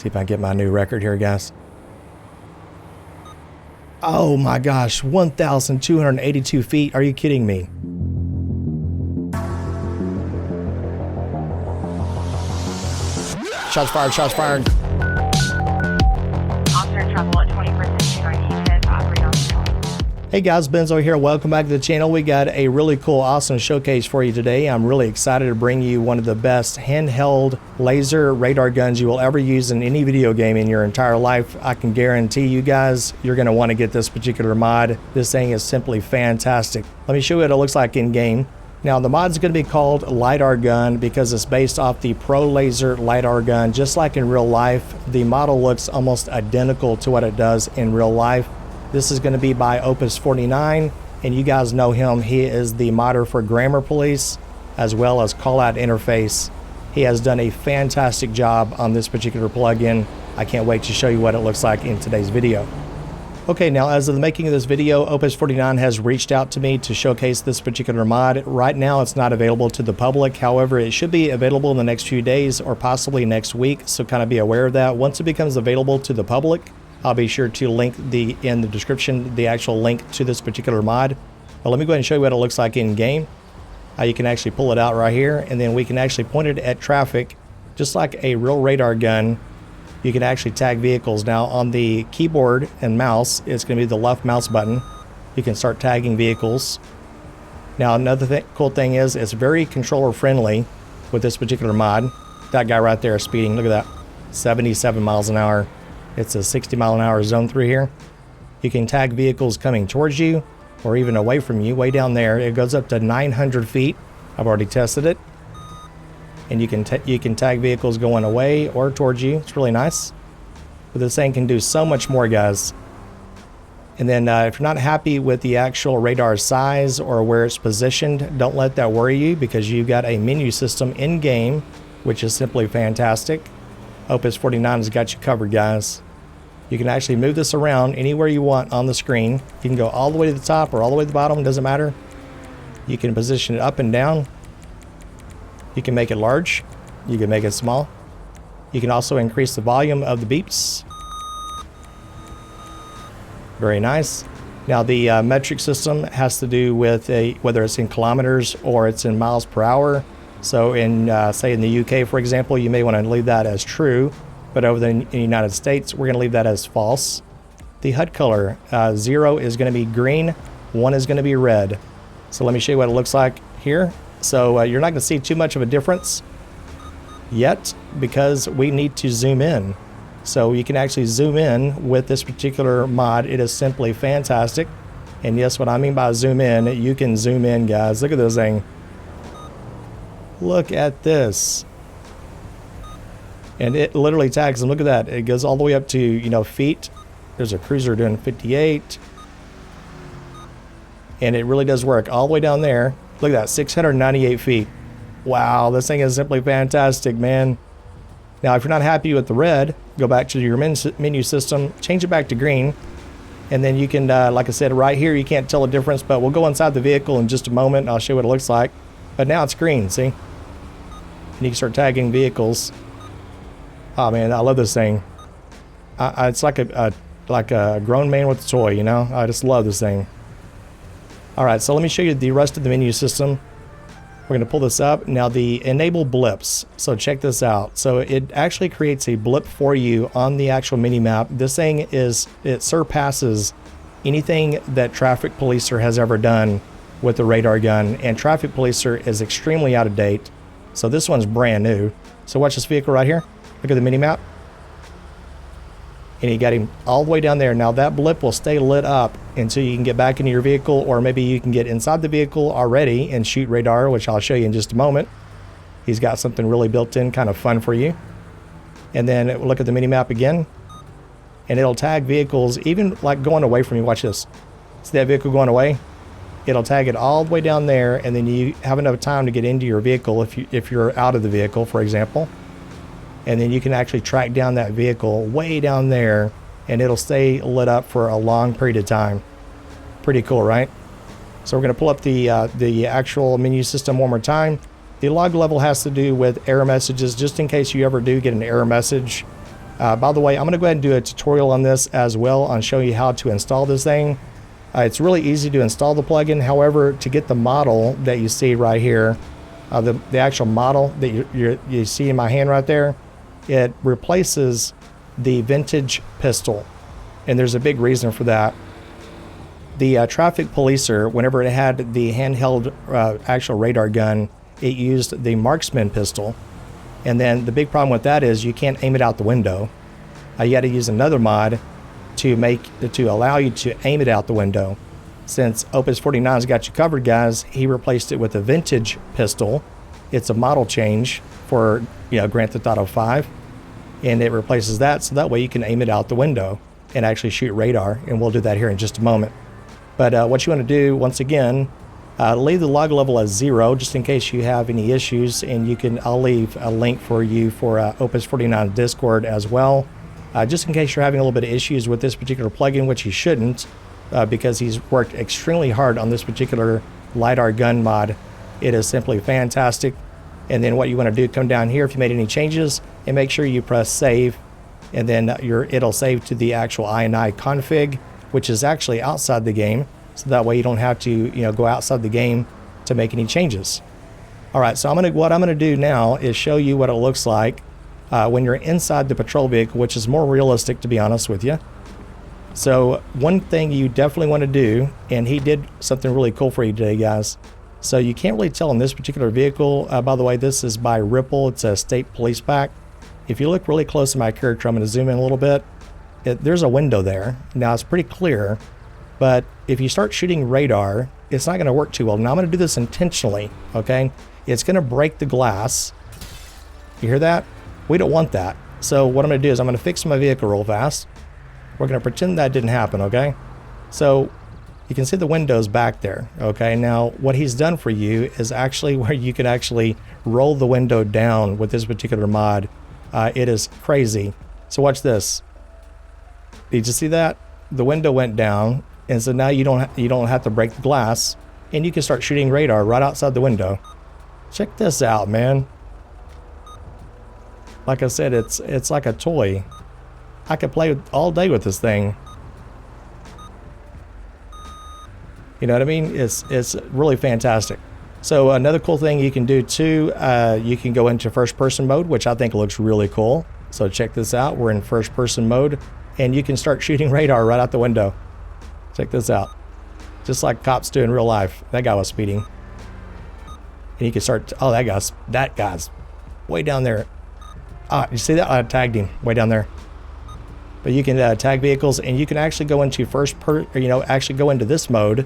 See if I can get my new record here, guys. Oh my gosh, 1,282 feet. Are you kidding me? Shots fired, shots fired. Officer trouble at 20% 290 says operate on the. Hey guys, Benzo here. Welcome back to the channel. We got a really cool, awesome showcase for you today. I'm really excited to bring you one of the best handheld laser radar guns you will ever use in any video game in your entire life. I can guarantee you guys, you're going to want to get this particular mod. This thing is simply fantastic. Let me show you what it looks like in game. Now the mod is going to be called LidarGun because it's based off the ProLaser LiDAR gun. Just like in real life, the model looks almost identical to what it does in real life. This is going to be by Opus 49, and you guys know him. He is the modder for Grammar Police as well as Call Out Interface. He has done a fantastic job on this particular plugin. I can't wait to show you what it looks like in today's video. Okay, now as of the making of this video, Opus 49 has reached out to me to showcase this particular mod. Right now it's not available to the public. However, it should be available in the next few days or possibly next week, so kind of be aware of that. Once it becomes available to the public, I'll be sure to link in the description the actual link to this particular mod. But let me go ahead and show you what it looks like in game. You can actually pull it out right here, and then we can actually point it at traffic just like a real radar gun. You can actually tag vehicles. Now on the keyboard and mouse, it's going to be the left mouse button. You can start tagging vehicles. Now another cool thing is it's very controller friendly with this particular mod. That guy right there is speeding, look at that, 77 miles an hour. It's a 60-mile-an-hour zone through here. You can tag vehicles coming towards you or even away from you, way down there. It goes up to 900 feet. I've already tested it. And you can tag vehicles going away or towards you. It's really nice. But this thing can do so much more, guys. And then if you're not happy with the actual radar size or where it's positioned, don't let that worry you because you've got a menu system in-game, which is simply fantastic. Opus 49 has got you covered, guys. You can actually move this around anywhere you want on the screen. You can go all the way to the top or all the way to the bottom, doesn't matter. You can position it up and down. You can make it large. You can make it small. You can also increase the volume of the beeps. Very nice. Now the metric system has to do with whether it's in kilometers or it's in miles per hour. So in, say in the UK, for example, you may want to leave that as true, but over in the United States, we're going to leave that as false. The HUD color, 0 is going to be green, 1 is going to be red. So let me show you what it looks like here. So you're not going to see too much of a difference yet because we need to zoom in. So you can actually zoom in with this particular mod. It is simply fantastic. And yes, what I mean by zoom in, you can zoom in, guys. Look at this thing. Look at this. And it literally tags them. Look at that. It goes all the way up to, you know, feet. There's a cruiser doing 58. And it really does work all the way down there. Look at that, 698 feet. Wow, this thing is simply fantastic, man. Now, if you're not happy with the red, go back to your menu system, change it back to green. And then you can, like I said, right here, you can't tell the difference, but we'll go inside the vehicle in just a moment. And I'll show you what it looks like. But now it's green, see? And you can start tagging vehicles. Oh man, I love this thing. It's like a grown man with a toy, you know? I just love this thing. All right, so let me show you the rest of the menu system. We're gonna pull this up. Now the enable blips. So check this out. So it actually creates a blip for you on the actual mini map. This thing it surpasses anything that Traffic Policer has ever done with the radar gun, and Traffic Policer is extremely out of date. So this one's brand new. So watch this vehicle right here. Look at the mini map. And you got him all the way down there. Now that blip will stay lit up until you can get back into your vehicle, or maybe you can get inside the vehicle already and shoot radar, which I'll show you in just a moment. He's got something really built in, kind of fun for you. And then look at the mini map again. And it'll tag vehicles, even like going away from you. Watch this. See that vehicle going away? It'll tag it all the way down there, and then you have enough time to get into your vehicle if you're out of the vehicle, for example. And then you can actually track down that vehicle way down there, and it'll stay lit up for a long period of time. Pretty cool, right? So we're going to pull up the actual menu system one more time. The log level has to do with error messages, just in case you ever do get an error message. By the way, I'm going to go ahead and do a tutorial on this as well on showing you how to install this thing. It's really easy to install the plugin. However, to get the model that you see right here, the actual model that you see in my hand right there, it replaces the vintage pistol. And there's a big reason for that. The traffic policer, whenever it had the handheld actual radar gun, it used the marksman pistol. And then the big problem with that is you can't aim it out the window. You got to use another mod to allow you to aim it out the window. Since Opus 49's got you covered, guys, he replaced it with a vintage pistol. It's a model change for Grand Theft Auto 5, and it replaces that, so that way you can aim it out the window and actually shoot radar. And we'll do that here in just a moment. But what you want to do, once again, leave the log level as 0 just in case you have any issues, and I'll leave a link for you for Opus 49 Discord as well. Just in case you're having a little bit of issues with this particular plugin, which you shouldn't, because he's worked extremely hard on this particular LidarGun mod. It is simply fantastic. And then what you want to do, come down here if you made any changes, and make sure you press save, and then it'll save to the actual INI config, which is actually outside the game, so that way you don't have to go outside the game to make any changes. All right, so what I'm gonna do now is show you what it looks like when you're inside the patrol vehicle, which is more realistic, to be honest with you. So one thing you definitely want to do, and he did something really cool for you today, guys. So you can't really tell in this particular vehicle. By the way, this is by Ripple. It's a state police pack. If you look really close to my character, I'm going to zoom in a little bit. There's a window there. Now it's pretty clear, but if you start shooting radar, it's not going to work too well. Now I'm going to do this intentionally, okay? It's going to break the glass. You hear that? We don't want that. So what I'm going to do is I'm going to fix my vehicle real fast. We're going to pretend that didn't happen, okay? So you can see the windows back there, okay? Now what he's done for you is actually where you can actually roll the window down with this particular mod. It is crazy. So watch this. Did you see that? The window went down, and so now you don't have to break the glass, and you can start shooting radar right outside the window. Check this out, man. Like I said, it's like a toy. I could play all day with this thing. You know what I mean? It's really fantastic. So another cool thing you can do too, you can go into first person mode, which I think looks really cool. So check this out. We're in first person mode, and you can start shooting radar right out the window. Check this out. Just like cops do in real life. That guy was speeding. And you can start, oh, that guy's way down there. Ah, you see that? I tagged him way down there. But you can tag vehicles, and you can actually go into actually go into this mode,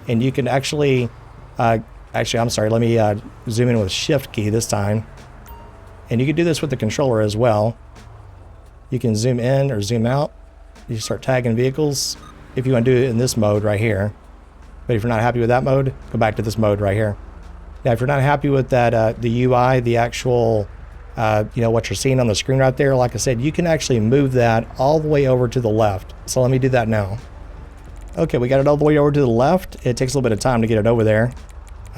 and you can actually, actually, I'm sorry, let me zoom in with shift key this time. And you can do this with the controller as well. You can zoom in or zoom out. You start tagging vehicles if you want to do it in this mode right here. But if you're not happy with that mode, go back to this mode right here. Now, if you're not happy with that, the UI, the actual, what you're seeing on the screen right there, like I said, you can actually move that all the way over to the left. So let me do that now. Okay, we got it all the way over to the left. It takes a little bit of time to get it over there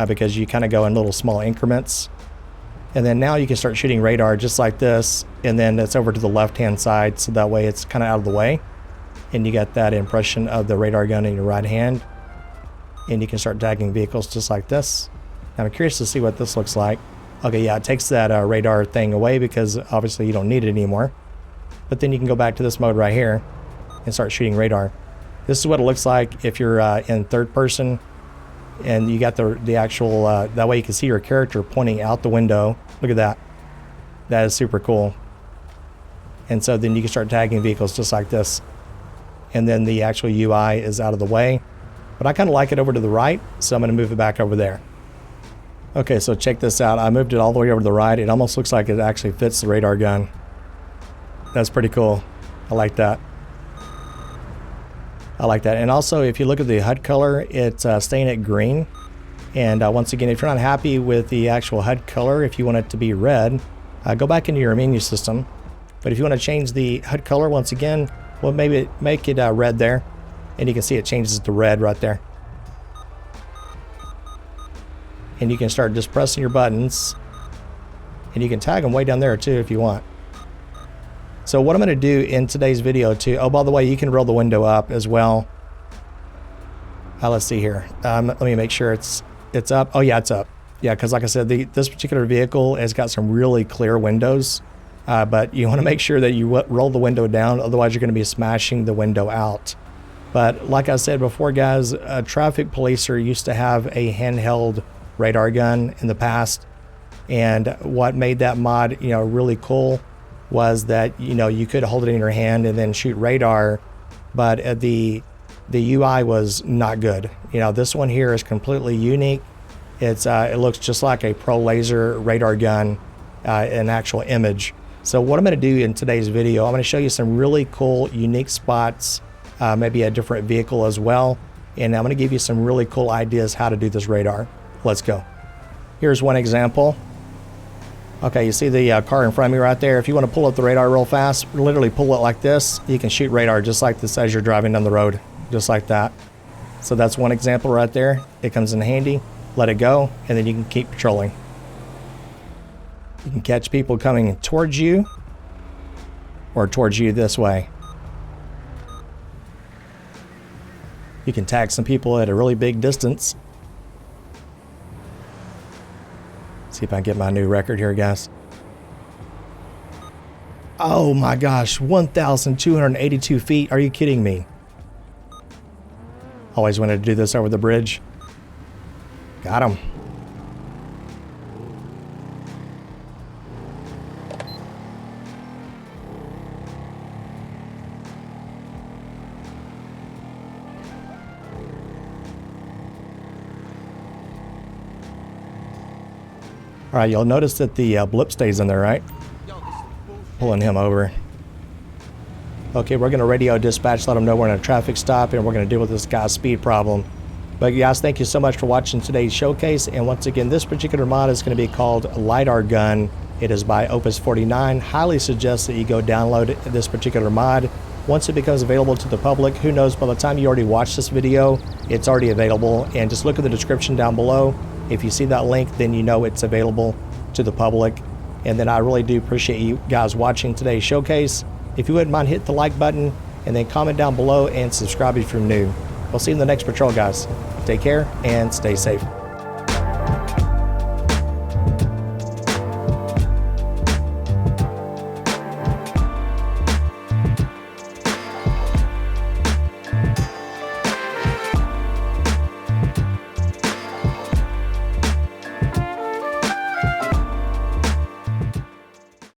because you kind of go in little small increments. And then now you can start shooting radar just like this, and then it's over to the left-hand side, so that way it's kind of out of the way. And you got that impression of the radar gun in your right hand. And you can start tagging vehicles just like this. Now, I'm curious to see what this looks like. Okay, yeah, it takes that radar thing away because obviously you don't need it anymore. But then you can go back to this mode right here and start shooting radar. This is what it looks like if you're in third person, and you got the actual, that way you can see your character pointing out the window. Look at that. That is super cool. And so then you can start tagging vehicles just like this. And then the actual UI is out of the way. But I kind of like it over to the right, so I'm going to move it back over there. Okay, so check this out. I moved it all the way over to the right. It almost looks like it actually fits the radar gun. That's pretty cool. I like that. I like that. And also, if you look at the HUD color, it's staying at green. And once again, if you're not happy with the actual HUD color, if you want it to be red, go back into your menu system. But if you want to change the HUD color, once again, well, maybe make it red there. And you can see it changes to red right there. And you can start just pressing your buttons. And you can tag them way down there too if you want. So what I'm going to do in today's video too, oh, by the way, you can roll the window up as well. Let's see here. Let me make sure it's up. Oh yeah, it's up. Yeah, because like I said, this particular vehicle has got some really clear windows, but you want to make sure that you roll the window down, otherwise you're going to be smashing the window out. But like I said before, guys, a traffic policer used to have a handheld radar gun in the past, and what made that mod, you know, really cool was that, you know, you could hold it in your hand and then shoot radar, but the UI was not good. You know, this one here is completely unique. It looks just like a ProLaser radar gun, an actual image. So what I'm going to do in today's video, I'm going to show you some really cool, unique spots, maybe a different vehicle as well, and I'm going to give you some really cool ideas how to do this radar. Let's go. Here's one example. Okay, you see the car in front of me right there. If you want to pull up the radar real fast, literally pull it like this, you can shoot radar just like this as you're driving down the road, just like that. So that's one example right there. It comes in handy. Let it go, and then you can keep patrolling. You can catch people coming towards you or towards you this way. You can tag some people at a really big distance. See if I can get my new record here, guys. Oh my gosh, 1,282 feet. Are you kidding me? Always wanted to do this over the bridge. Got him. All right, you'll notice that the blip stays in there, right? Pulling him over. Okay, we're going to radio dispatch, let them know we're in a traffic stop, and we're going to deal with this guy's speed problem. But guys, thank you so much for watching today's showcase. And once again, this particular mod is going to be called LidarGun. It is by Opus 49. Highly suggest that you go download this particular mod. Once it becomes available to the public, who knows, by the time you already watch this video, it's already available. And just look at the description down below. If you see that link, then you know it's available to the public. And then I really do appreciate you guys watching today's showcase. If you wouldn't mind, hit the like button and then comment down below and subscribe if you're new. We'll see you in the next patrol, guys. Take care and stay safe.